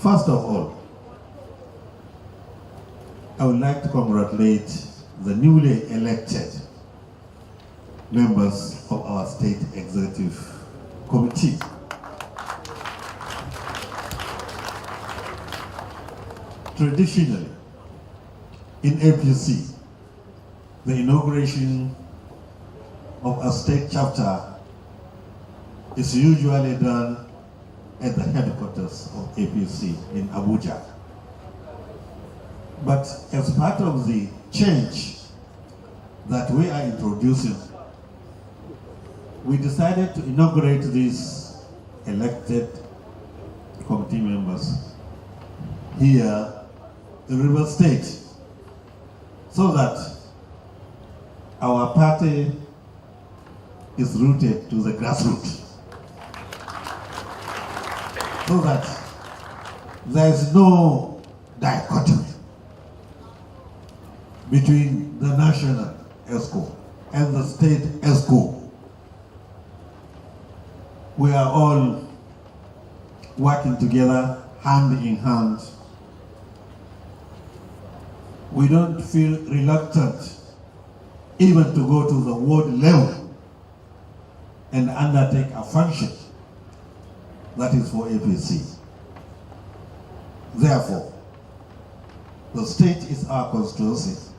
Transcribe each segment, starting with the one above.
First of all, I would like to congratulate the newly elected members of our State Executive Committee. Traditionally, in APC, the inauguration of a state chapter is usually done at the headquarters of APC in Abuja. But as part of the change that we are introducing, we decided to inaugurate these elected committee members here in River State, so that our party is rooted to the grassroots, so that there is no dichotomy between the national ESCO and the state ESCO. We are all working together, hand in hand. We don't feel reluctant even to go to the ward level and undertake a function that is for APC. Therefore, the state is our constituency.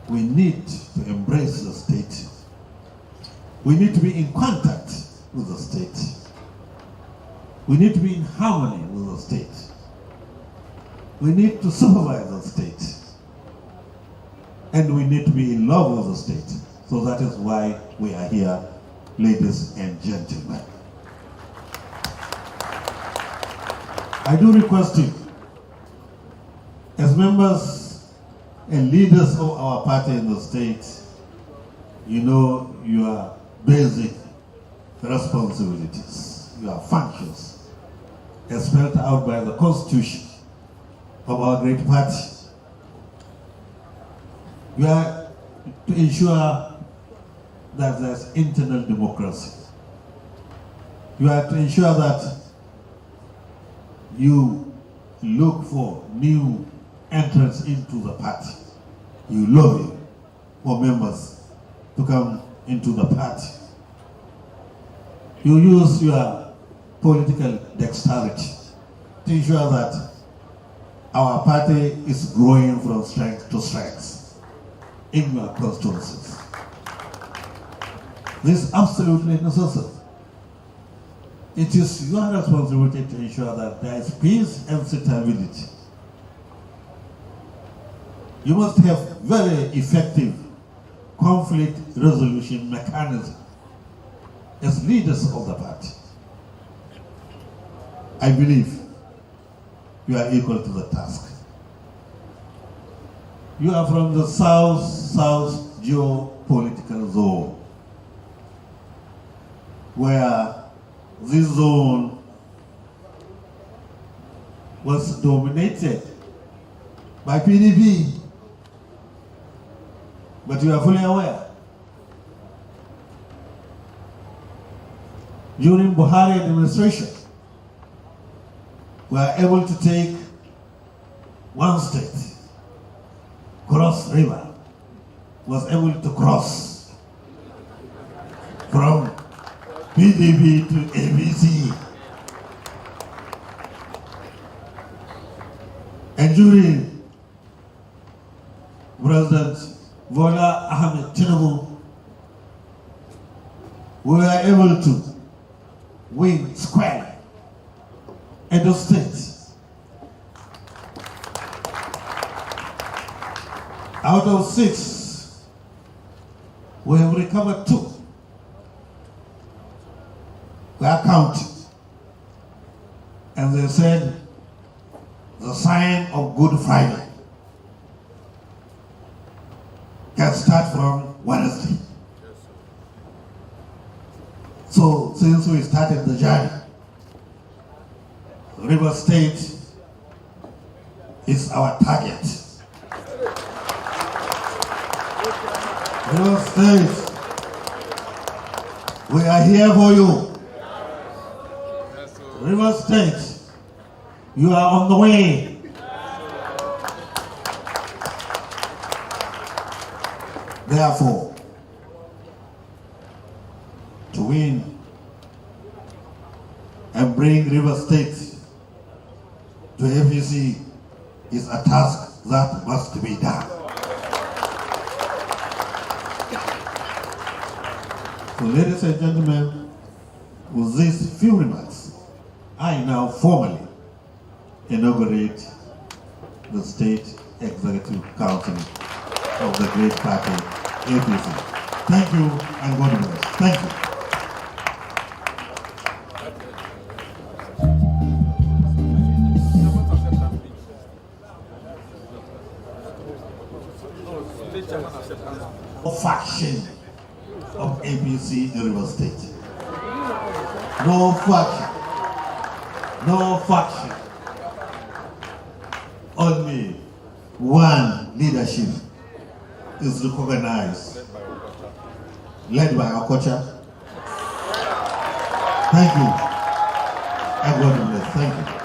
We need to embrace the state. We need to be in contact with the state. We need to be in harmony with the state. We need to supervise the state. And we need to be in love with the state. So that is why we are here, ladies and gentlemen. I do request you, as members and leaders of our party in the state, you know your basic responsibilities, your functions, as spelled out by the Constitution of our great party. You are to ensure that there's internal democracy. You are to ensure that you look for new entrance into the party. You lobby for members to come into the party. You use your political dexterity to ensure that our party is growing from strength to strength in your constituencies. This is absolutely necessary. It is your responsibility to ensure that there is peace and stability. You must have very effective conflict resolution mechanism as leaders of the party. I believe you are equal to the task. You are from the South geopolitical zone, where this zone was dominated by PDP. But you are fully aware, during Buhari administration, we are able to take one state, Cross River, was able to cross from PDP to ABC. And during President Bola Ahmed Tinubu, we were able to win squarely Edo State. Out of 6, we have recovered 2. We are counting. And they said, the sign of Good Friday can start from Wednesday. So since we started the journey, River State is our target. River State, we are here for you. River State, You are on the way. Therefore, to win and bring River State to APC is a task that must be done. So, ladies and gentlemen, with these few remarks, I now formally inaugurate the State Executive Council of the great party, APC. Thank you and God bless. Thank you. Faction of APC in River State. No faction. No faction. Only one leadership is recognized, led by Okocha. Thank you. And God bless. Thank you.